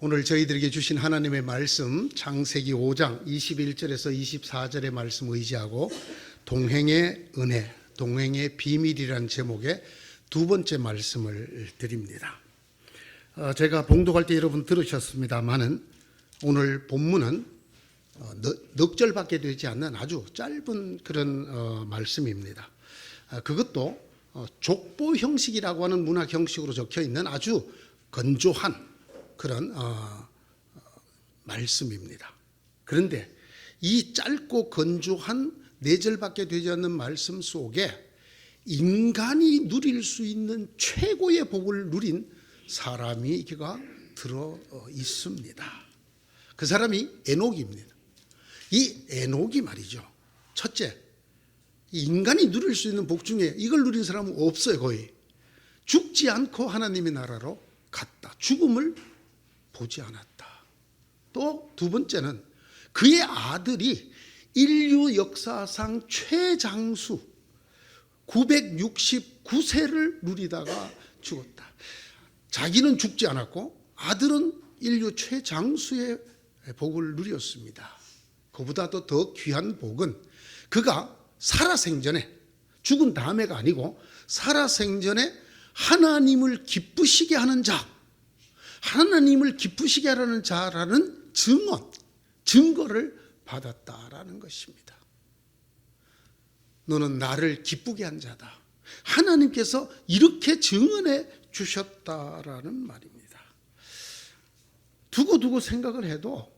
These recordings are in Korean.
오늘 저희들에게 주신 하나님의 말씀 창세기 5장 21절에서 24절의 말씀 의지하고 동행의 은혜, 동행의 비밀이라는 제목의 두 번째 말씀을 드립니다. 제가 봉독할 때 여러분 들으셨습니다마는 오늘 본문은 넉 절밖에 되지 않는 아주 짧은 그런 말씀입니다. 그것도 족보 형식이라고 하는 문학 형식으로 적혀 있는 아주 건조한 그런 말씀입니다. 그런데 이 짧고 건조한 4절밖에 되지 않는 말씀 속에 인간이 누릴 수 있는 최고의 복을 누린 사람이 기가 들어 있습니다. 그 사람이 에녹입니다. 이 에녹이 말이죠. 첫째, 인간이 누릴 수 있는 복 중에 이걸 누린 사람은 없어요. 거의 죽지 않고 하나님의 나라로 갔다. 죽음을 보지 않았다. 또 두 번째는 그의 아들이 인류 역사상 최장수 969세를 누리다가 죽었다. 자기는 죽지 않았고 아들은 인류 최장수의 복을 누렸습니다. 그보다도 더 귀한 복은 그가 살아생전에, 죽은 다음에가 아니고 살아생전에 하나님을 기쁘시게 하는 자, 하나님을 기쁘시게 하라는 자라는 증거를 받았다라는 것입니다. 너는 나를 기쁘게 한 자다. 하나님께서 이렇게 증언해 주셨다라는 말입니다. 두고 생각을 해도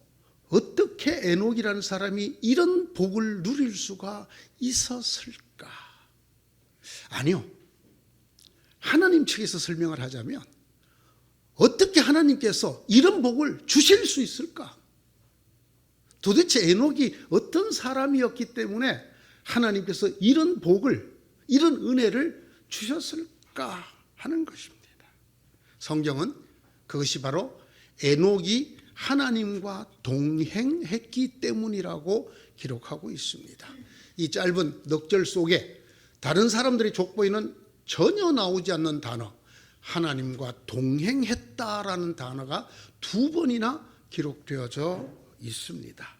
어떻게 에녹이라는 사람이 이런 복을 누릴 수가 있었을까? 아니요. 하나님 측에서 설명을 하자면 어떻게 하나님께서 이런 복을 주실 수 있을까? 도대체 에녹이 어떤 사람이었기 때문에 하나님께서 이런 복을, 이런 은혜를 주셨을까 하는 것입니다. 성경은 그것이 바로 에녹이 하나님과 동행했기 때문이라고 기록하고 있습니다. 이 짧은 넉 절 속에 다른 사람들의 족보에는 전혀 나오지 않는 단어, 하나님과 동행했다라는 단어가 2번이나 기록되어져 있습니다.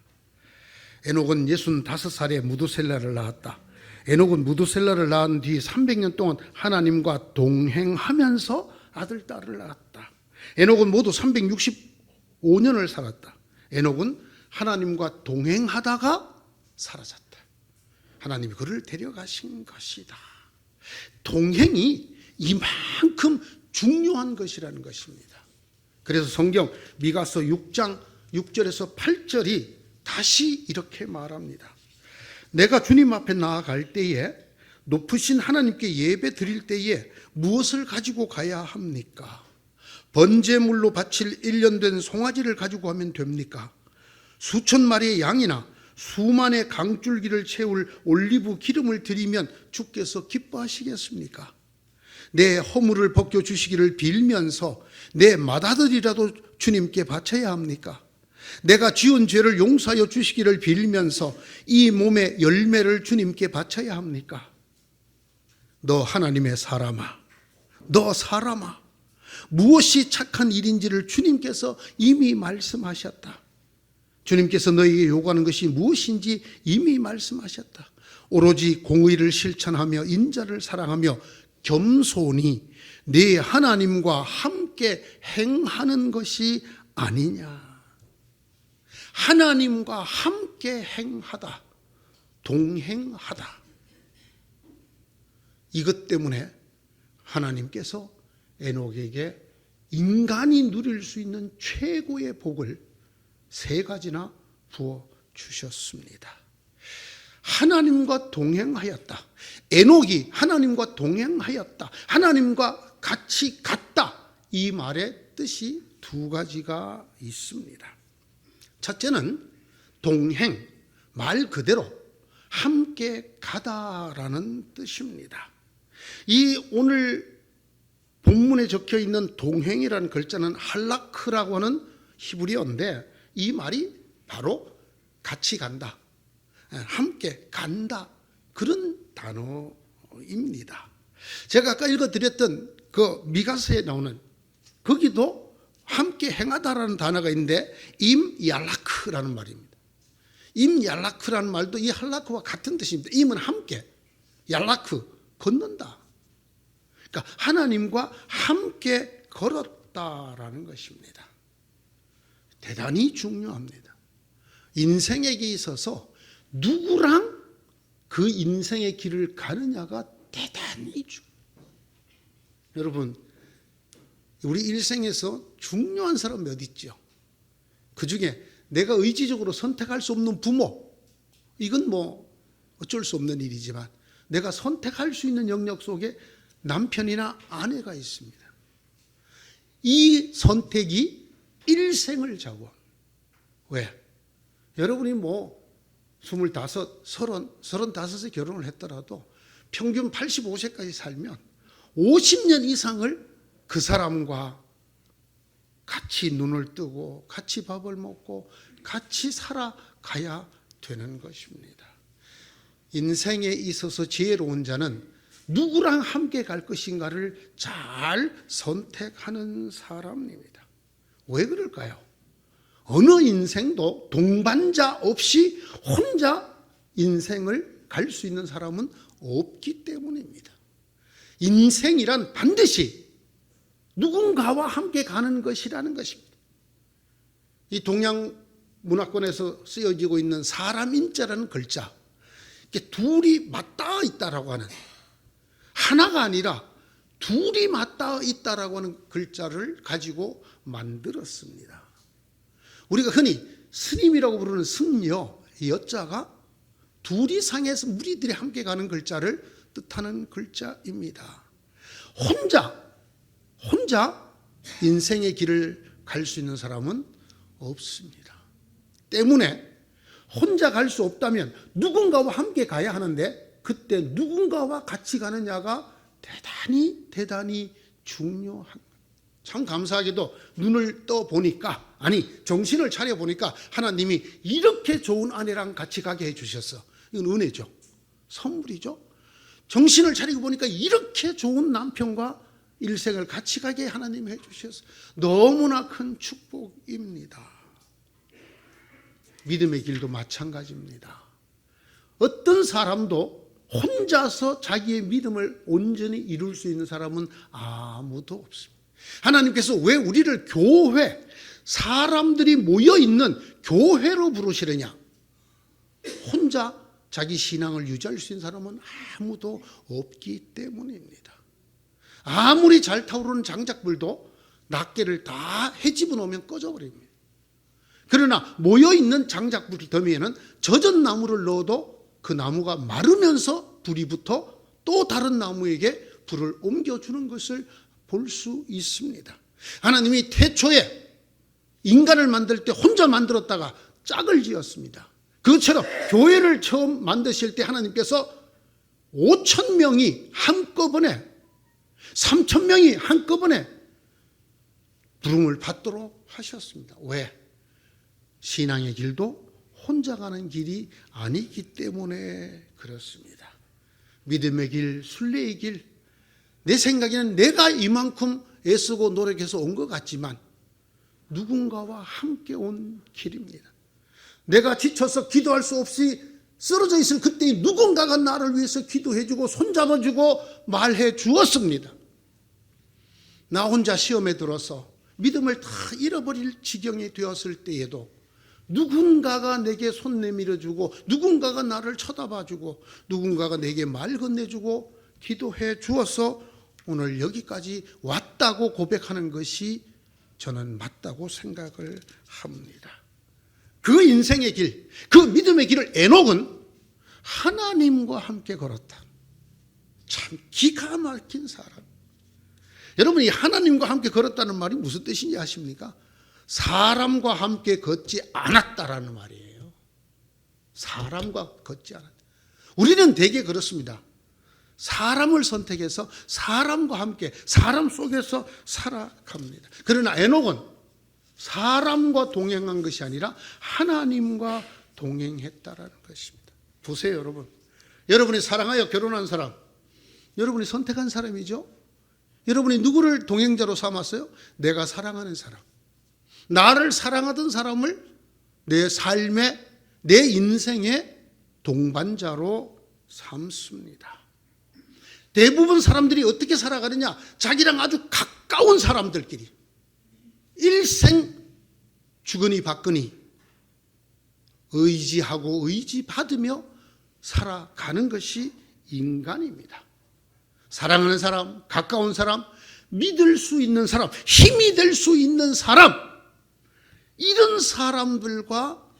에녹은 65살에 무두셀라를 낳았다. 에녹은 무두셀라를 낳은 뒤 300년 동안 하나님과 동행하면서 아들, 딸을 낳았다. 에녹은 모두 365년을 살았다. 에녹은 하나님과 동행하다가 사라졌다. 하나님이 그를 데려가신 것이다. 동행이 이만큼 중요한 것이라는 것입니다. 그래서 성경 미가서 6장 6절에서 8절이 다시 이렇게 말합니다. 내가 주님 앞에 나아갈 때에 높으신 하나님께 예배 드릴 때에 무엇을 가지고 가야 합니까? 번제물로 바칠 1년 된 송아지를 가지고 가면 됩니까? 수천 마리의 양이나 수만의 강줄기를 채울 올리브 기름을 드리면 주께서 기뻐하시겠습니까? 내 허물을 벗겨주시기를 빌면서 내 맏아들이라도 주님께 바쳐야 합니까? 내가 지은 죄를 용서하여 주시기를 빌면서 이 몸의 열매를 주님께 바쳐야 합니까? 너 하나님의 사람아, 너 사람아, 무엇이 착한 일인지를 주님께서 이미 말씀하셨다. 주님께서 너에게 요구하는 것이 무엇인지 이미 말씀하셨다. 오로지 공의를 실천하며 인자를 사랑하며 겸손히 네 하나님과 함께 행하는 것이 아니냐. 하나님과 함께 행하다, 동행하다. 이것 때문에 하나님께서 에녹에게 인간이 누릴 수 있는 최고의 복을 3가지나 부어 주셨습니다. 하나님과 동행하였다. 에녹이 하나님과 동행하였다. 하나님과 같이 갔다. 이 말의 뜻이 2가지가 있습니다. 첫째는 동행, 말 그대로 함께 가다라는 뜻입니다. 이 오늘 본문에 적혀 있는 동행이라는 글자는 할라크라고 하는 히브리어인데 이 말이 바로 같이 간다, 함께 간다, 그런 단어입니다. 제가 아까 읽어드렸던 그 미가서에 나오는 거기도 함께 행하다라는 단어가 있는데 임얄라크라는 말입니다. 임얄라크라는 말도 이 할라크와 같은 뜻입니다. 임은 함께, 얄라크 걷는다. 그러니까 하나님과 함께 걸었다라는 것입니다. 대단히 중요합니다. 인생에게 있어서 누구랑 그 인생의 길을 가느냐가 대단히 중요해요. 여러분, 우리 일생에서 중요한 사람 몇 있죠? 그 중에 내가 의지적으로 선택할 수 없는 부모, 이건 뭐 어쩔 수 없는 일이지만 내가 선택할 수 있는 영역 속에 남편이나 아내가 있습니다. 이 선택이 일생을 좌우합니다. 왜? 여러분이 뭐 25, 30, 35에 결혼을 했더라도 평균 85세까지 살면 50년 이상을 그 사람과 같이 눈을 뜨고 같이 밥을 먹고 같이 살아가야 되는 것입니다. 인생에 있어서 지혜로운 자는 누구랑 함께 갈 것인가를 잘 선택하는 사람입니다. 왜 그럴까요? 어느 인생도 동반자 없이 혼자 인생을 갈 수 있는 사람은 없기 때문입니다. 인생이란 반드시 누군가와 함께 가는 것이라는 것입니다. 이 동양 문화권에서 쓰여지고 있는 사람 인자라는 글자, 이게 둘이 맞닿아 있다라고 하는, 하나가 아니라 둘이 맞닿아 있다라고 하는 글자를 가지고 만들었습니다. 우리가 흔히 스님이라고 부르는 승려, 이 여자가 둘이 상해서 무리들이 함께 가는 글자를 뜻하는 글자입니다. 혼자 인생의 길을 갈 수 있는 사람은 없습니다. 때문에 혼자 갈 수 없다면 누군가와 함께 가야 하는데, 그때 누군가와 같이 가느냐가 대단히 중요합니다. 참 감사하게도 눈을 떠 보니까, 정신을 차려 보니까 하나님이 이렇게 좋은 아내랑 같이 가게 해주셨어. 이건 은혜죠. 선물이죠. 정신을 차리고 보니까 이렇게 좋은 남편과 일생을 같이 가게 하나님이 해주셔서 너무나 큰 축복입니다. 믿음의 길도 마찬가지입니다. 어떤 사람도 혼자서 자기의 믿음을 온전히 이룰 수 있는 사람은 아무도 없습니다. 하나님께서 왜 우리를 교회, 사람들이 모여있는 교회로 부르시느냐? 혼자 자기 신앙을 유지할 수 있는 사람은 아무도 없기 때문입니다. 아무리 잘 타오르는 장작불도 낱개를 다 헤집어 놓으면 꺼져버립니다. 그러나 모여있는 장작불 더미에는 젖은 나무를 넣어도 그 나무가 마르면서 불이 붙어 또 다른 나무에게 불을 옮겨주는 것을 볼 수 있습니다. 하나님이 태초에 인간을 만들 때 혼자 만들었다가 짝을 지었습니다. 그것처럼 교회를 처음 만드실 때 하나님께서 5,000명이 한꺼번에, 3,000명이 한꺼번에 부름을 받도록 하셨습니다. 왜? 신앙의 길도 혼자 가는 길이 아니기 때문에 그렇습니다. 믿음의 길, 순례의 길, 내 생각에는 내가 이만큼 애쓰고 노력해서 온 것 같지만 누군가와 함께 온 길입니다. 내가 지쳐서 기도할 수 없이 쓰러져 있을 그때 누군가가 나를 위해서 기도해주고 손잡아주고 말해 주었습니다. 나 혼자 시험에 들어서 믿음을 다 잃어버릴 지경이 되었을 때에도 누군가가 내게 손 내밀어주고, 누군가가 나를 쳐다봐주고, 누군가가 내게 말 건네주고 기도해 주어서 오늘 여기까지 왔다고 고백하는 것이 저는 맞다고 생각을 합니다. 그 인생의 길, 그 믿음의 길을 에녹은 하나님과 함께 걸었다. 참 기가 막힌 사람. 여러분이 하나님과 함께 걸었다는 말이 무슨 뜻인지 아십니까? 사람과 함께 걷지 않았다라는 말이에요. 사람과 걷지 않았다. 우리는 대개 그렇습니다. 사람을 선택해서 사람과 함께, 사람 속에서 살아갑니다. 그러나 에녹은 사람과 동행한 것이 아니라 하나님과 동행했다라는 것입니다. 보세요, 여러분. 여러분이 사랑하여 결혼한 사람, 여러분이 선택한 사람이죠. 여러분이 누구를 동행자로 삼았어요? 내가 사랑하는 사람. 나를 사랑하던 사람을 내 삶의, 내 인생의 동반자로 삼습니다. 대부분 사람들이 어떻게 살아가느냐? 자기랑 아주 가까운 사람들끼리 일생 주거니 받거니 의지하고 의지받으며 살아가는 것이 인간입니다. 사랑하는 사람, 가까운 사람, 믿을 수 있는 사람, 힘이 될 수 있는 사람, 이런 사람들과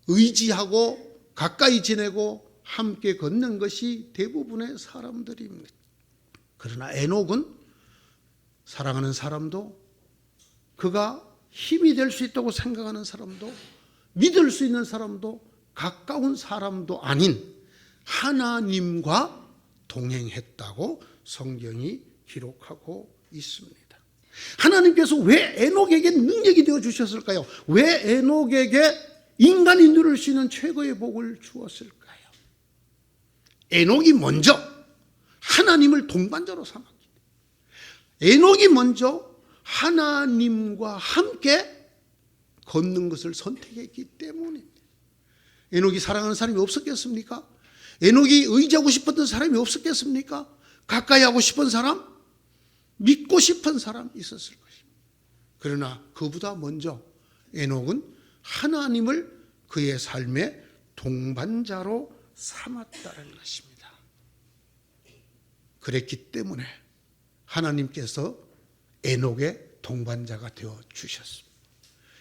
의지하고 가까이 지내고 함께 걷는 것이 대부분의 사람들입니다. 그러나 에녹은 사랑하는 사람도, 그가 힘이 될 수 있다고 생각하는 사람도, 믿을 수 있는 사람도, 가까운 사람도 아닌 하나님과 동행했다고 성경이 기록하고 있습니다. 하나님께서 왜 에녹에게 능력이 되어 주셨을까요? 왜 에녹에게 인간이 누릴 수 있는 최고의 복을 주었을까요? 에녹이 먼저 하나님을 동반자로 삼았기 때문에, 에녹이 먼저 하나님과 함께 걷는 것을 선택했기 때문입니다. 에녹이 사랑하는 사람이 없었겠습니까? 에녹이 의지하고 싶었던 사람이 없었겠습니까? 가까이 하고 싶은 사람, 믿고 싶은 사람 있었을 것입니다. 그러나 그보다 먼저 에녹은 하나님을 그의 삶의 동반자로 삼았다는 것입니다. 그랬기 때문에 하나님께서 에녹의 동반자가 되어 주셨습니다.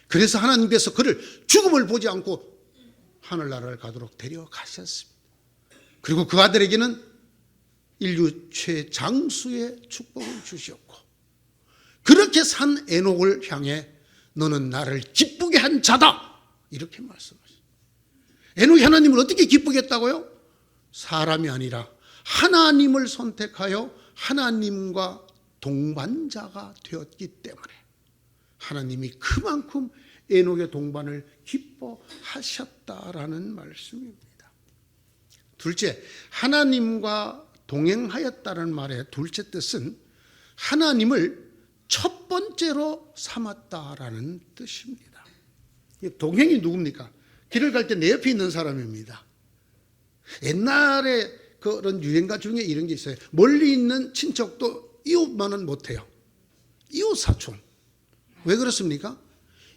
그래서 하나님께서 그를 죽음을 보지 않고 하늘나라를 가도록 데려가셨습니다. 그리고 그 아들에게는 인류 최장수의 축복을 주셨고, 그렇게 산 에녹을 향해 너는 나를 기쁘게 한 자다, 이렇게 말씀하셨어요. 에녹이 하나님을 어떻게 기쁘게 했다고요? 사람이 아니라 하나님을 선택하여 하나님과 동반자가 되었기 때문에 하나님이 그만큼 에녹의 동반을 기뻐하셨다라는 말씀입니다. 둘째, 하나님과 동행하였다는 말의 둘째 뜻은 하나님을 첫 번째로 삼았다라는 뜻입니다. 동행이 누굽니까? 길을 갈 때 내 옆에 있는 사람입니다. 옛날에 그런 유행가 중에 이런 게 있어요. 멀리 있는 친척도 이웃만은 못해요. 이웃 사촌. 왜 그렇습니까?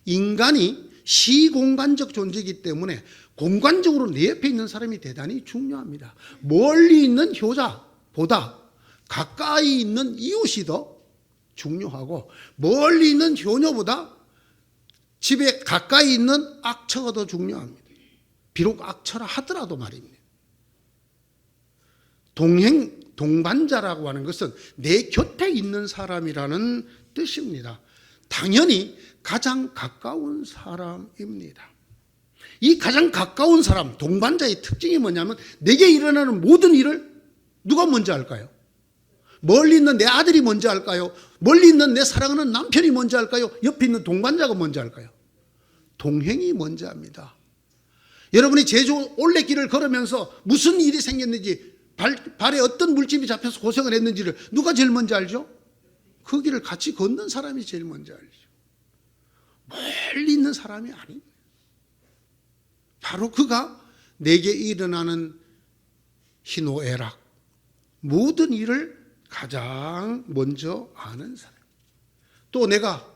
인간이 시공간적 존재이기 때문에 공간적으로 내 옆에 있는 사람이 대단히 중요합니다. 멀리 있는 효자보다 가까이 있는 이웃이 더 중요하고, 멀리 있는 효녀보다 집에 가까이 있는 악처가 더 중요합니다. 비록 악처라 하더라도 말입니다. 동반자라고 하는 것은 내 곁에 있는 사람이라는 뜻입니다. 당연히 가장 가까운 사람입니다. 이 가장 가까운 사람, 동반자의 특징이 뭐냐면 내게 일어나는 모든 일을 누가 먼저 할까요? 멀리 있는 내 아들이 먼저 할까요? 멀리 있는 내 사랑하는 남편이 먼저 할까요? 옆에 있는 동반자가 먼저 할까요? 동행이 먼저 합니다. 여러분이 제주 올레길을 걸으면서 무슨 일이 생겼는지, 발에 어떤 물집이 잡혀서 고생을 했는지를 누가 제일 먼저 알죠? 그 길을 같이 걷는 사람이 제일 먼저 알죠. 멀리 있는 사람이 아닙니다. 바로 그가 내게 일어나는 희노애락, 모든 일을 가장 먼저 아는 사람. 또 내가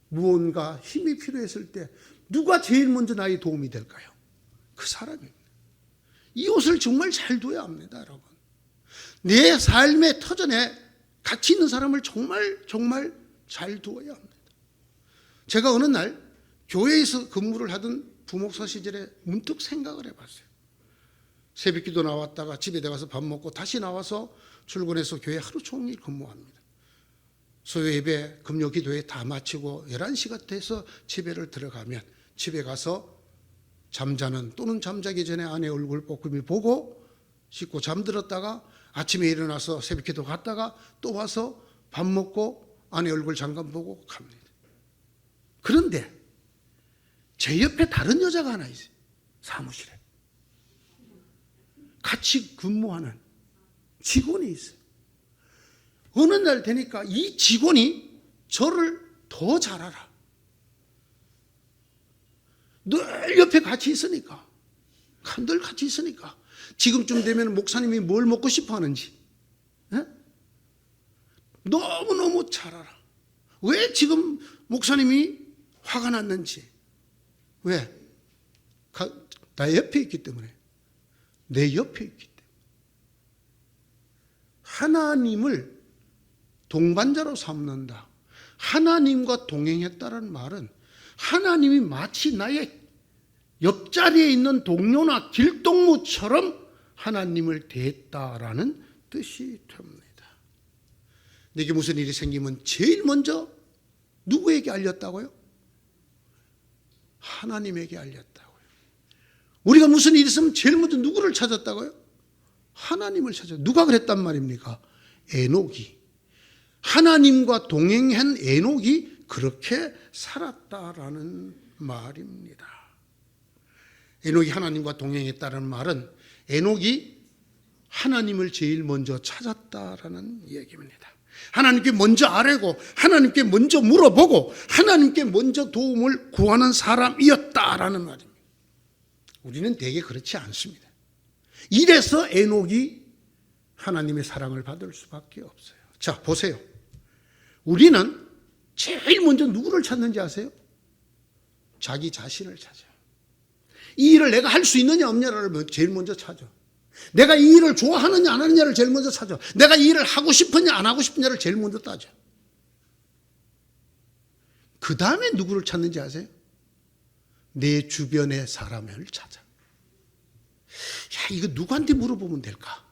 무언가 힘이 필요했을 때 누가 제일 먼저 나의 도움이 될까요? 그 사람입니다. 이웃을 정말 잘 둬야 합니다, 여러분. 내 삶의 터전에 같이 있는 사람을 정말 잘 두어야 합니다. 제가 어느 날 교회에서 근무를 하던 부목사 시절에 문득 생각을 해봤어요. 새벽기도 나왔다가 집에 들어가서 밥 먹고 다시 나와서 출근해서 교회 하루 종일 근무합니다. 소요 예배, 금요 기도회 다 마치고 11시가 돼서 집에를 들어가면 집에 가서 잠자는 또는 잠자기 전에 아내 얼굴 꼼꼼히 보고 씻고 잠들었다가 아침에 일어나서 새벽기도 갔다가 또 와서 밥 먹고 아내 얼굴 잠깐 보고 갑니다. 그런데 제 옆에 다른 여자가 하나 있어요. 사무실에 같이 근무하는 직원이 있어요. 어느 날 되니까 이 직원이 저를 더 잘 알아. 늘 옆에 같이 있으니까. 늘 같이 있으니까. 지금쯤 되면 목사님이 뭘 먹고 싶어 하는지 너무너무 잘 알아. 왜 지금 목사님이 화가 났는지. 왜? 나 옆에 있기 때문에. 내 옆에 있기 때문에. 하나님을 동반자로 삼는다. 하나님과 동행했다는 말은 하나님이 마치 나의 옆자리에 있는 동료나 길동무처럼 하나님을 대했다라는 뜻이 됩니다. 내게 무슨 일이 생기면 제일 먼저 누구에게 알렸다고요? 하나님에게 알렸다고요. 우리가 무슨 일이 있으면 제일 먼저 누구를 찾았다고요? 하나님을 찾았어요. 누가 그랬단 말입니까? 에녹이. 하나님과 동행한 에녹이 그렇게 살았다라는 말입니다. 에녹이 하나님과 동행했다는 말은 에녹이 하나님을 제일 먼저 찾았다라는 얘기입니다. 하나님께 먼저 아뢰고 하나님께 먼저 물어보고 하나님께 먼저 도움을 구하는 사람이었다라는 말입니다. 우리는 대개 그렇지 않습니다. 이래서 에녹이 하나님의 사랑을 받을 수밖에 없어요. 자, 보세요. 우리는 제일 먼저 누구를 찾는지 아세요? 자기 자신을 찾아요. 이 일을 내가 할 수 있느냐 없느냐를 제일 먼저 찾아. 내가 이 일을 좋아하느냐 안 하느냐를 제일 먼저 찾아. 내가 이 일을 하고 싶으냐 안 하고 싶으냐를 제일 먼저 따져. 그 다음에 누구를 찾는지 아세요? 내 주변의 사람을 찾아. 야, 이거 누구한테 물어보면 될까?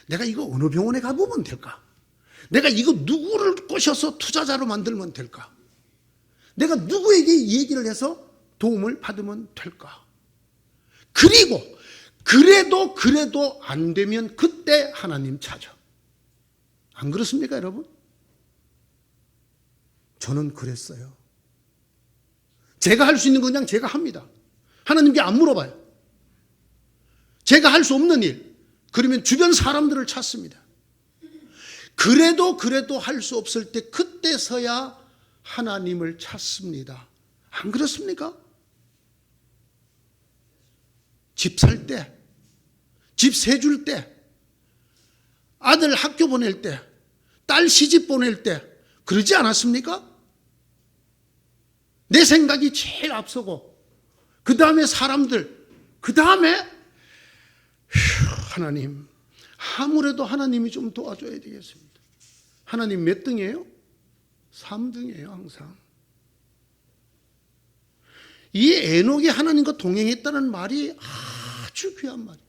내가 이거 어느 병원에 가보면 될까? 내가 이거 누구를 꼬셔서 투자자로 만들면 될까? 내가 누구에게 얘기를 해서 도움을 받으면 될까? 그리고 그래도 안 되면 그때 하나님 찾아. 안 그렇습니까, 여러분? 저는 그랬어요. 제가 할 수 있는 건 그냥 제가 합니다. 하나님께 안 물어봐요. 제가 할 수 없는 일, 그러면 주변 사람들을 찾습니다. 그래도 할 수 없을 때 그때서야 하나님을 찾습니다. 안 그렇습니까? 집 살 때, 집 세줄 때, 아들 학교 보낼 때, 딸 시집 보낼 때 그러지 않았습니까? 내 생각이 제일 앞서고 그 다음에 사람들, 그 다음에 하나님, 아무래도 하나님이 좀 도와줘야 되겠습니다. 하나님 몇 등이에요? 3등이에요 항상. 이 에녹이 하나님과 동행했다는 말이 아주 귀한 말이에요.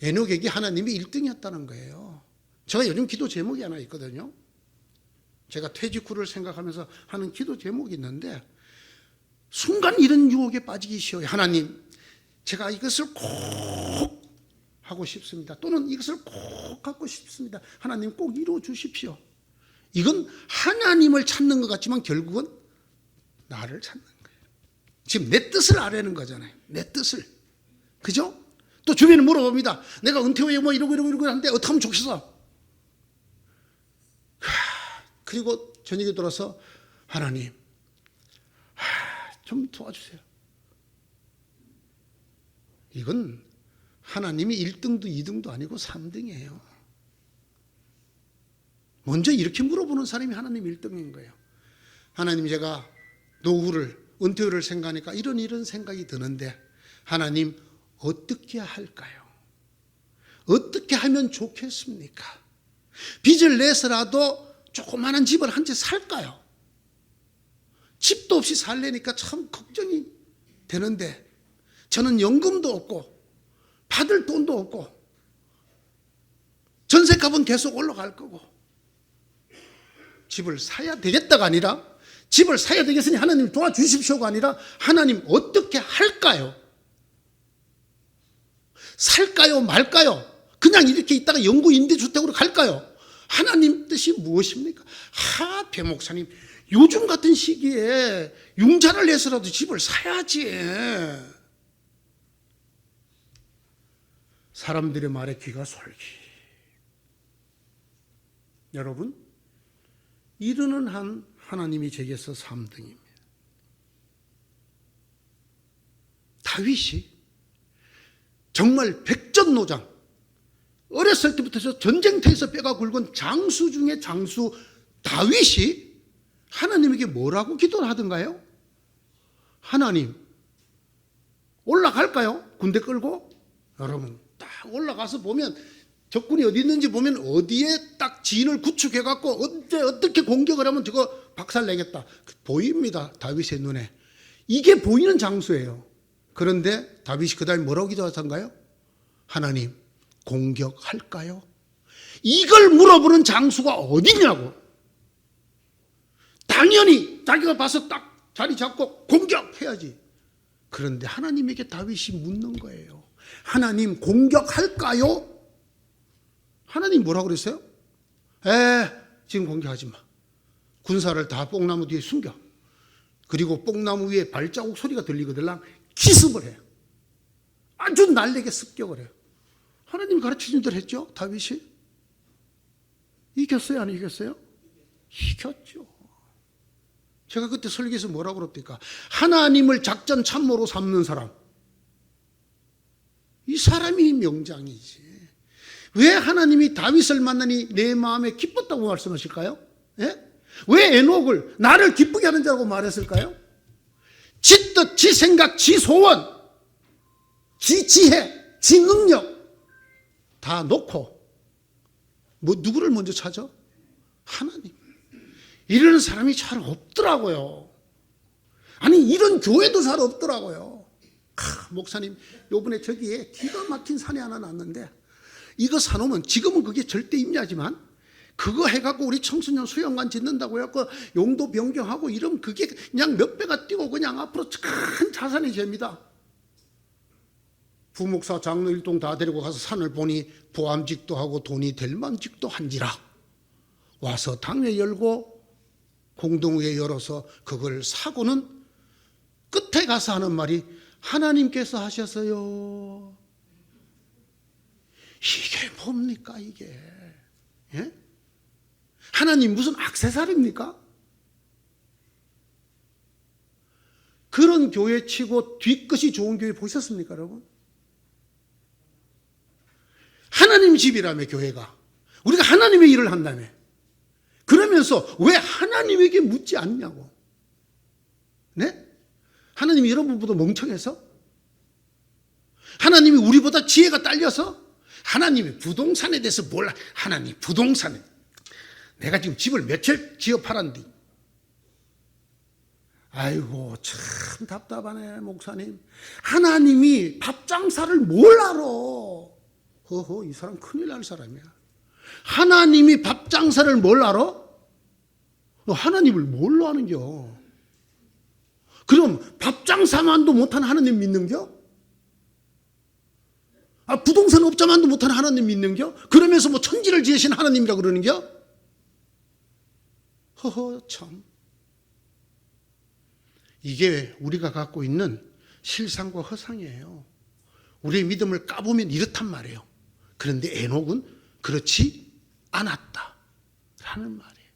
에녹에게 하나님이 1등이었다는 거예요. 제가 요즘 기도 제목이 하나 있거든요. 제가 퇴직 후를 생각하면서 하는 기도 제목이 있는데 순간 이런 유혹에 빠지기 쉬워요. 하나님, 제가 이것을 꼭 하고 싶습니다. 또는 이것을 꼭 갖고 싶습니다. 하나님 꼭 이루어 주십시오. 이건 하나님을 찾는 것 같지만 결국은 나를 찾는 거예요. 지금 내 뜻을 아뢰는 거잖아요. 내 뜻을. 그죠? 또 주변에 물어봅니다. 내가 은퇴 후에 뭐 이러고 하는데 어떻게 하면 좋겠어? 그리고 저녁에 돌아서 하나님, 좀 도와주세요. 이건 하나님이 1등도 2등도 아니고 3등이에요. 먼저 이렇게 물어보는 사람이 하나님 1등인 거예요. 하나님, 제가 노후를, 은퇴를 생각하니까 이런 생각이 드는데 하나님 어떻게 할까요? 어떻게 하면 좋겠습니까? 빚을 내서라도 조그마한 집을 한 채 살까요? 집도 없이 살려니까 참 걱정이 되는데 저는 연금도 없고 받을 돈도 없고 전세값은 계속 올라갈 거고 집을 사야 되겠다가 아니라 집을 사야 되겠으니 하나님 도와주십시오가 아니라 하나님 어떻게 할까요? 살까요 말까요? 그냥 이렇게 있다가 영구 임대주택으로 갈까요? 하나님 뜻이 무엇입니까? 배 목사님, 요즘 같은 시기에 융자를 내서라도 집을 사야지. 사람들의 말에 귀가 솔깃. 여러분, 이르는 한 하나님이 제게서 3등입니다. 다윗이 정말 백전노장, 어렸을 때부터 전쟁터에서 뼈가 굵은 장수 중에 장수 다윗이 하나님에게 뭐라고 기도를 하던가요? 하나님, 올라갈까요? 군대 끌고? 여러분, 딱 올라가서 보면 적군이 어디 있는지 보면 어디에 딱 진을 구축해갖고 어떻게 공격을 하면 저거 박살내겠다. 보입니다. 다윗의 눈에. 이게 보이는 장소예요. 그런데 다윗이 그 다음에 뭐라고 기도하던가요? 하나님, 공격할까요? 이걸 물어보는 장수가 어디냐고. 당연히 자기가 봐서 딱 자리 잡고 공격해야지. 그런데 하나님에게 다윗이 묻는 거예요. 하나님, 공격할까요? 하나님 뭐라고 그랬어요? 지금 공격하지 마. 군사를 다 뽕나무 뒤에 숨겨. 그리고 뽕나무 위에 발자국 소리가 들리거든. 기습을 해요. 아주 날래게 습격을 해요. 하나님이 가르쳐준 대로 했죠, 다윗이. 이겼어요, 안 이겼어요? 이겼죠. 제가 그때 설교에서 뭐라고 그럽니까? 하나님을 작전 참모로 삼는 사람. 이 사람이 명장이지. 왜 하나님이 다윗을 만나니 내 마음에 기뻤다고 말씀하실까요? 예? 왜 에녹을 나를 기쁘게 하는 자라고 말했을까요? 지 뜻, 지 생각, 지 소원, 지 지혜, 지 능력 다 놓고 누구를 먼저 찾아? 하나님. 이러는 사람이 잘 없더라고요. 아니, 이런 교회도 잘 없더라고요. 목사님, 요번에 저기에 기가 막힌 산이 하나 났는데 이거 사놓으면, 지금은 그게 절대 임야지만 그거 해갖고 우리 청소년 수영관 짓는다고 해갖고 용도 변경하고 이러면 그게 그냥 몇 배가 뛰고 그냥 앞으로 큰 자산이 됩니다. 부목사 장로 일동 다 데리고 가서 산을 보니 보암직도 하고 돈이 될 만직도 한지라. 와서 당회 열고 공동회 열어서 그걸 사고는 끝에 가서 하는 말이 하나님께서 하셨어요. 이게 뭡니까 이게? 예? 하나님 무슨 액세서리입니까? 그런 교회 치고 뒤끝이 좋은 교회 보셨습니까 여러분? 하나님 집이라며 교회가. 우리가 하나님의 일을 한다며. 그러면서 왜 하나님에게 묻지 않냐고. 네? 하나님이 여러분보다 멍청해서? 하나님이 우리보다 지혜가 딸려서? 하나님이 부동산에 대해서 몰라. 하나님 부동산에 내가 지금 집을 몇 채 지어 팔았는데. 아이고 참 답답하네 목사님. 하나님이 밥장사를 뭘 알아. 허허, 이 사람 큰일 날 사람이야. 하나님이 밥장사를 뭘 알아? 하나님을 뭘로 아는겨? 그럼 밥장사만도 못하는 하나님 믿는겨? 부동산 업자만도 못하는 하나님 믿는겨? 그러면서 뭐 천지를 지으신 하나님이라 그러는겨? 허허 참. 이게 우리가 갖고 있는 실상과 허상이에요. 우리의 믿음을 까보면 이렇단 말이에요. 그런데 에녹은 그렇지 않았다 라는 말이에요.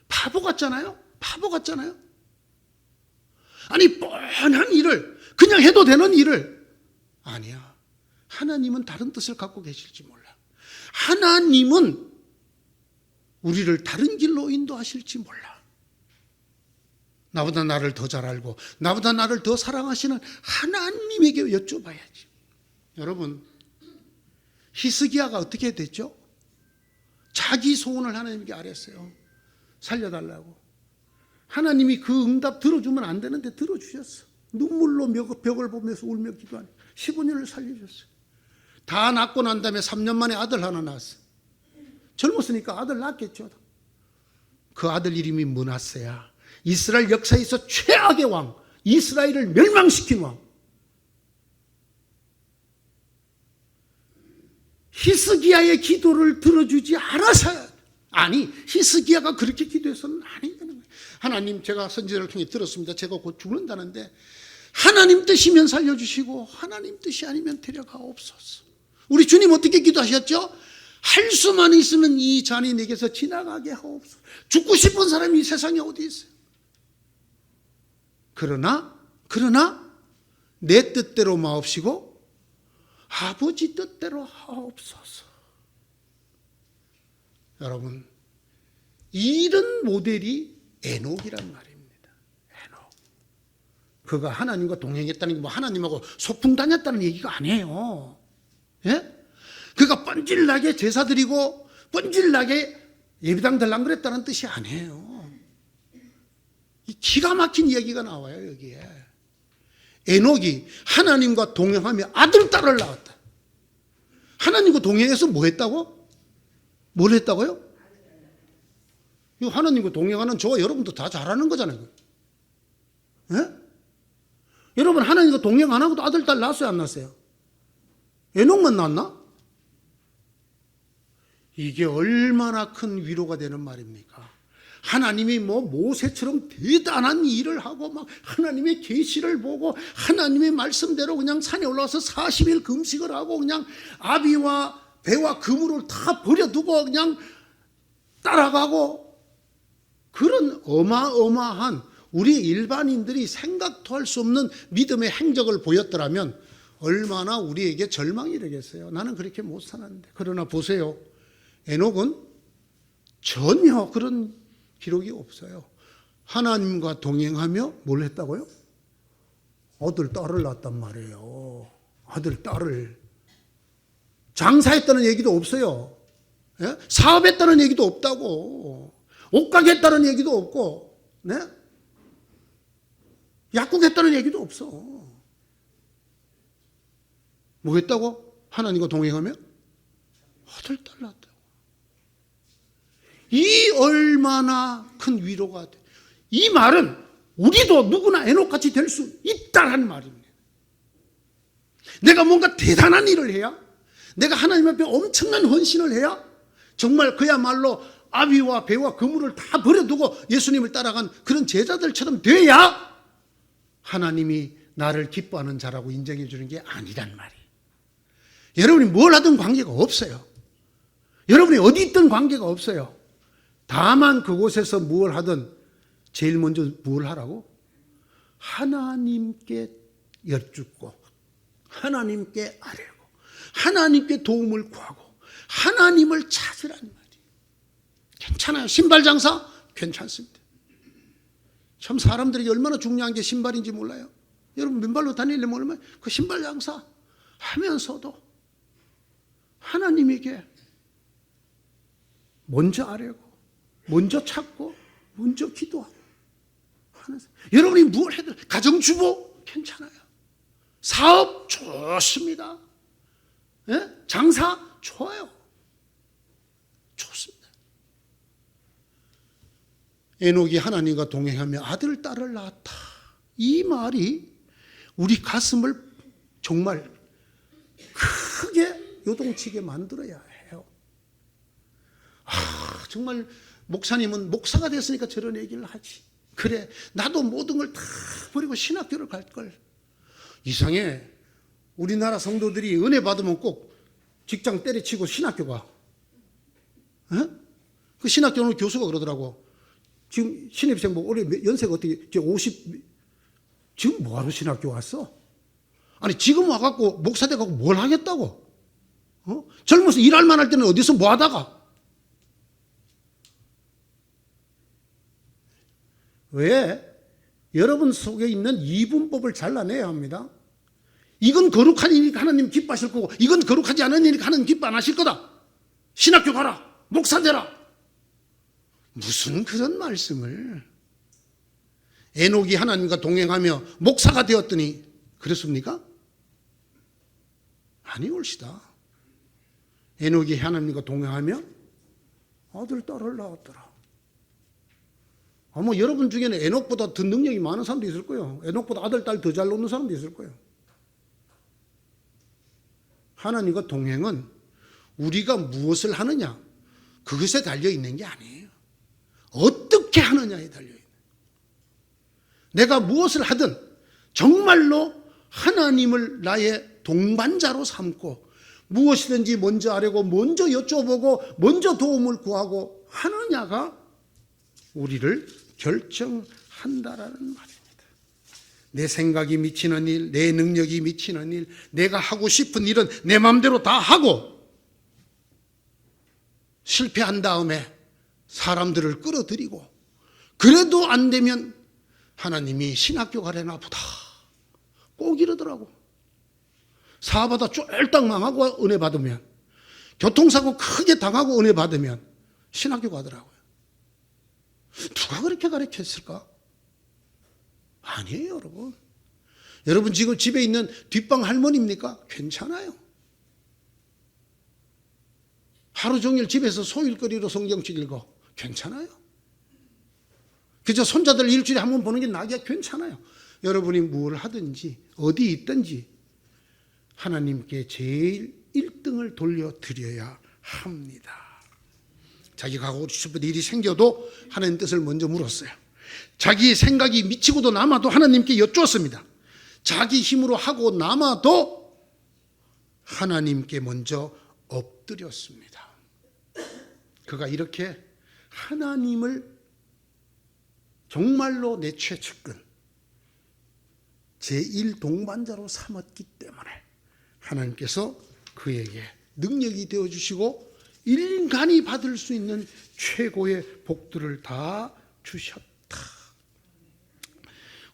바보 같잖아요. 바보 같잖아요. 아니 뻔한 일을 그냥 해도 되는 일을. 아니야. 하나님은 다른 뜻을 갖고 계실지 몰라. 하나님은 우리를 다른 길로 인도하실지 몰라. 나보다 나를 더 잘 알고 나보다 나를 더 사랑하시는 하나님에게 여쭤봐야지. 여러분, 히스기야가 어떻게 됐죠? 자기 소원을 하나님께 아뢰었어요. 살려달라고. 하나님이 그 응답 들어주면 안 되는데 들어주셨어. 눈물로 벽을 보면서 울며 기도하니 15년을 살려줬어요. 다 낳고 난 다음에 3년 만에 아들 하나 낳았어. 젊었으니까 아들 낳았겠죠. 그 아들 이름이 므낫세야. 이스라엘 역사에서 최악의 왕, 이스라엘을 멸망시킨 왕. 히스기야의 기도를 들어주지 않아서야. 아니, 히스기야가 그렇게 기도해서는 아니 되는 거예요. 하나님, 제가 선지자를 통해 들었습니다. 제가 곧 죽는다는데 하나님 뜻이면 살려주시고 하나님 뜻이 아니면 데려가옵소서. 우리 주님 어떻게 기도하셨죠? 할 수만 있으면 이 잔이 내게서 지나가게 하옵소서. 죽고 싶은 사람이 이 세상에 어디 있어요? 그러나 내 뜻대로 마옵시고 아버지 뜻대로 하옵소서. 여러분, 이런 모델이 에녹이란 말입니다. 에녹. 그가 하나님과 동행했다는 게 뭐 하나님하고 소풍 다녔다는 얘기가 아니에요. 예? 그가 뻔질나게 제사 드리고 뻔질나게 예배당 들랑거렸다는 뜻이 아니에요. 기가 막힌 이야기가 나와요, 여기에. 에녹이 하나님과 동행하며 아들, 딸을 낳았다. 하나님과 동행해서 뭐 했다고? 뭘 했다고요? 이거 하나님과 동행하는 저와 여러분도 다 잘하는 거잖아요. 예? 여러분, 하나님과 동행 안 하고도 아들, 딸 낳았어요, 안 낳았어요? 에녹만 낳았나? 이게 얼마나 큰 위로가 되는 말입니까? 하나님이 뭐 모세처럼 대단한 일을 하고 막 하나님의 계시를 보고 하나님의 말씀대로 그냥 산에 올라와서 40일 금식을 하고 그냥 아비와 배와 그물을 다 버려두고 그냥 따라가고, 그런 어마어마한 우리 일반인들이 생각도 할 수 없는 믿음의 행적을 보였더라면 얼마나 우리에게 절망이 되겠어요. 나는 그렇게 못 살았는데. 그러나 보세요, 에녹은 전혀 그런 기록이 없어요. 하나님과 동행하며 뭘 했다고요? 아들, 딸을 낳았단 말이에요. 아들, 딸을. 장사했다는 얘기도 없어요. 예? 사업했다는 얘기도 없다고. 옷가게 했다는 얘기도 없고, 네? 약국했다는 얘기도 없어. 뭐 했다고? 하나님과 동행하며 아들, 딸 낳았다고. 이 얼마나 큰 위로가 돼. 이 말은 우리도 누구나 에녹같이 될 수 있다는 말입니다. 내가 뭔가 대단한 일을 해야, 내가 하나님 앞에 엄청난 헌신을 해야 정말 그야말로 아비와 배와 그물을 다 버려두고 예수님을 따라간 그런 제자들처럼 돼야 하나님이 나를 기뻐하는 자라고 인정해 주는 게 아니란 말이에요. 여러분이 뭘 하든 관계가 없어요. 여러분이 어디 있든 관계가 없어요. 다만 그곳에서 무엇을 하든 제일 먼저 무엇을 하라고? 하나님께 여쭙고 하나님께 아뢰고 하나님께 도움을 구하고 하나님을 찾으란 말이에요. 괜찮아요. 신발 장사? 괜찮습니다. 참 사람들에게 얼마나 중요한 게 신발인지 몰라요. 여러분 맨발로 다니려면 얼마나 그 신발 장사 하면서도 하나님에게 먼저 아뢰고 먼저 찾고 먼저 기도하고 하는. 여러분이 뭘 해도 가정주부 괜찮아요. 사업 좋습니다. 예? 장사 좋아요. 좋습니다. 에녹이 하나님과 동행하며 아들, 딸을 낳았다. 이 말이 우리 가슴을 정말 크게 요동치게 만들어야 해요. 정말 목사님은 목사가 됐으니까 저런 얘기를 하지. 그래, 나도 모든 걸 다 버리고 신학교를 갈 걸. 이상해. 우리나라 성도들이 은혜 받으면 꼭 직장 때려치고 신학교 가. 에? 그 신학교 오늘 교수가 그러더라고. 지금 신입생 뭐 올해 연세가 어떻게 50, 지금 뭐하러 신학교 왔어? 아니 지금 와갖고 목사 돼갖고 뭘 하겠다고? 젊어서 일할 만할 때는 어디서 뭐 하다가? 왜? 여러분 속에 있는 이분법을 잘라내야 합니다. 이건 거룩한 일이니까 하나님 기뻐하실 거고 이건 거룩하지 않은 일이니까 하나님 기뻐 안 하실 거다. 신학교 가라. 목사 되라. 무슨 그런 말씀을. 에녹이 하나님과 동행하며 목사가 되었더니 그렇습니까? 아니올시다. 에녹이 하나님과 동행하며 아들, 딸을 낳았더라. 아마 여러분 중에는 에녹보다 더 능력이 많은 사람도 있을 거예요. 에녹보다 아들, 딸 더 잘 놓는 사람도 있을 거예요. 하나님과 동행은 우리가 무엇을 하느냐 그것에 달려있는 게 아니에요. 어떻게 하느냐에 달려있는. 내가 무엇을 하든 정말로 하나님을 나의 동반자로 삼고 무엇이든지 먼저 하려고 먼저 여쭤보고 먼저 도움을 구하고 하느냐가 우리를 결정한다라는 말입니다. 내 생각이 미치는 일, 내 능력이 미치는 일, 내가 하고 싶은 일은 내 마음대로 다 하고 실패한 다음에 사람들을 끌어들이고 그래도 안 되면 하나님이 신학교 가려나 보다 꼭 이러더라고. 사업하다 쫄딱 망하고 은혜 받으면, 교통사고 크게 당하고 은혜 받으면 신학교 가더라고요. 누가 그렇게 가르쳤을까? 아니에요, 여러분. 여러분 지금 집에 있는 뒷방 할머니입니까? 괜찮아요. 하루 종일 집에서 소일거리로 성경책 읽어. 괜찮아요. 그저 손자들 일주일에 한 번 보는 게 나기야 괜찮아요. 여러분이 뭘 하든지 어디 있든지 하나님께 제일 1등을 돌려드려야 합니다. 자기가 하고 싶은 일이 생겨도 하나님 뜻을 먼저 물었어요. 자기 생각이 미치고도 남아도 하나님께 여쭈었습니다. 자기 힘으로 하고 남아도 하나님께 먼저 엎드렸습니다. 그가 이렇게 하나님을 정말로 내 최측근 제1동반자로 삼았기 때문에 하나님께서 그에게 능력이 되어주시고 인간이 받을 수 있는 최고의 복들을 다 주셨다.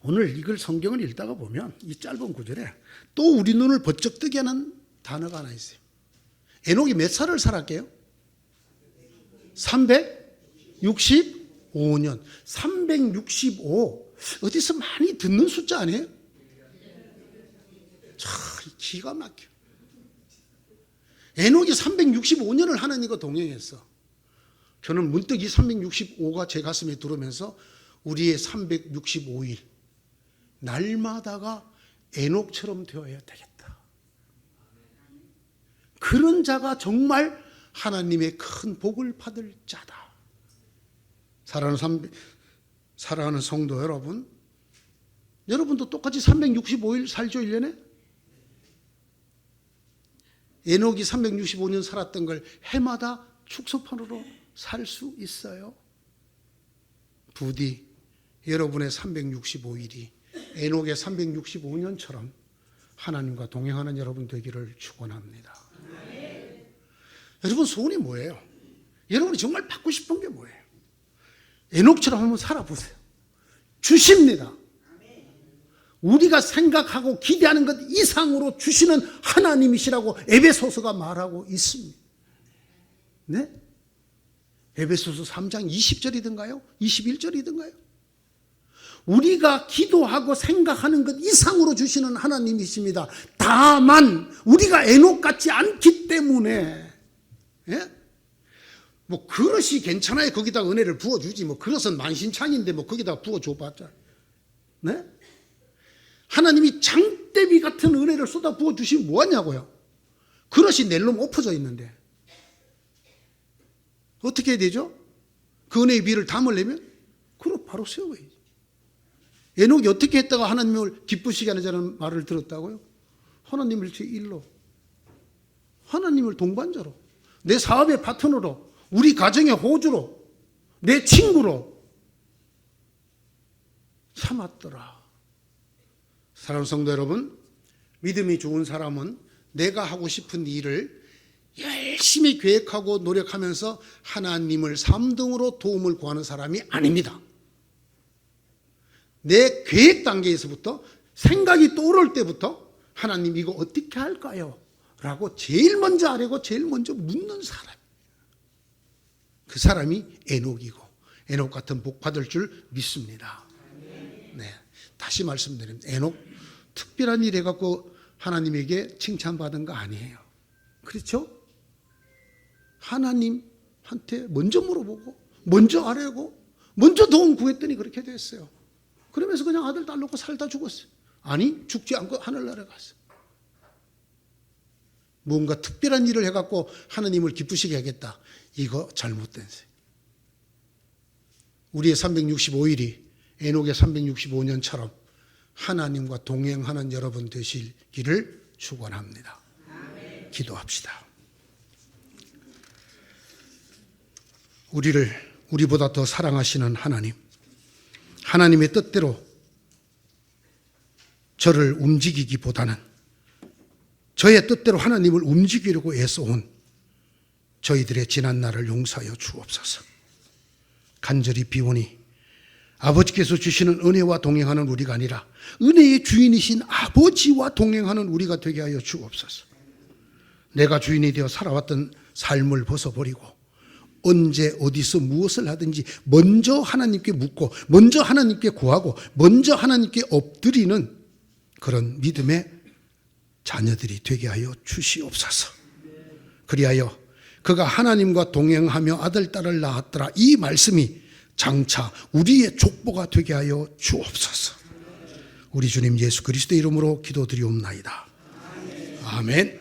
오늘 이걸 성경을 읽다가 보면 이 짧은 구절에 또 우리 눈을 번쩍 뜨게 하는 단어가 하나 있어요. 에녹이 몇 살을 살았게요? 365년. 365 어디서 많이 듣는 숫자 아니에요? 참 기가 막혀. 에녹이 365년을 하나님과 동행했어. 저는 문득 이 365가 제 가슴에 들어오면서 우리의 365일 날마다가 에녹처럼 되어야 되겠다. 그런 자가 정말 하나님의 큰 복을 받을 자다. 사랑하는 성도 여러분, 여러분도 똑같이 365일 살죠, 1년에? 에녹이 365년 살았던 걸 해마다 축소판으로 살 수 있어요. 부디 여러분의 365일이 에녹의 365년처럼 하나님과 동행하는 여러분 되기를 축원합니다. 여러분 소원이 뭐예요? 여러분이 정말 받고 싶은 게 뭐예요? 에녹처럼 한번 살아보세요. 주십니다. 우리가 생각하고 기대하는 것 이상으로 주시는 하나님이시라고 에베소서가 말하고 있습니다. 네? 에베소서 3장 20절이든가요? 21절이든가요? 우리가 기도하고 생각하는 것 이상으로 주시는 하나님이십니다. 다만 우리가 에녹 같지 않기 때문에, 예? 뭐 그릇이 괜찮아요. 거기다 은혜를 부어주지. 뭐 그릇은 만신창인데 뭐 거기다 부어줘봤자, 네? 하나님이 장대비 같은 은혜를 쏟아 부어주시면 뭐하냐고요. 그릇이 낼름 엎어져 있는데 어떻게 해야 되죠? 그 은혜의 비를 담으려면 그릇 바로 세워야지. 에녹이 어떻게 했다가 하나님을 기쁘시게 하는 말을 들었다고요? 하나님을 제1로, 하나님을 동반자로, 내 사업의 파트너로, 우리 가정의 호주로, 내 친구로 삼았더라. 사랑하는 성도 여러분, 믿음이 좋은 사람은 내가 하고 싶은 일을 열심히 계획하고 노력하면서 하나님을 3등으로 도움을 구하는 사람이 아닙니다. 내 계획 단계에서부터 생각이 떠오를 때부터 하나님 이거 어떻게 할까요? 라고 제일 먼저 아뢰고 제일 먼저 묻는 사람. 그 사람이 에녹이고 에녹 같은 복 받을 줄 믿습니다. 네, 다시 말씀드립니다. 에녹 특별한 일 해갖고 하나님에게 칭찬받은 거 아니에요. 그렇죠? 하나님한테 먼저 물어보고 먼저 아뢰고 먼저 도움 구했더니 그렇게 됐어요. 그러면서 그냥 아들 딸 놓고 살다 죽었어요. 아니, 죽지 않고 하늘나라에 갔어요. 뭔가 특별한 일을 해갖고 하나님을 기쁘시게 하겠다. 이거 잘못된 세. 우리의 365일이 에녹의 365년처럼 하나님과 동행하는 여러분 되시기를 축원합니다. 기도합시다. 우리보다 더 사랑하시는 하나님, 하나님의 뜻대로 저를 움직이기보다는 저의 뜻대로 하나님을 움직이려고 애써온 저희들의 지난 날을 용서하여 주옵소서. 간절히 비오니 아버지께서 주시는 은혜와 동행하는 우리가 아니라 은혜의 주인이신 아버지와 동행하는 우리가 되게 하여 주옵소서. 내가 주인이 되어 살아왔던 삶을 벗어버리고 언제 어디서 무엇을 하든지 먼저 하나님께 묻고 먼저 하나님께 구하고 먼저 하나님께 엎드리는 그런 믿음의 자녀들이 되게 하여 주시옵소서. 그리하여 그가 하나님과 동행하며 아들 딸을 낳았더라, 이 말씀이 장차 우리의 족보가 되게 하여 주옵소서. 우리 주님 예수 그리스도의 이름으로 기도드리옵나이다. 아멘.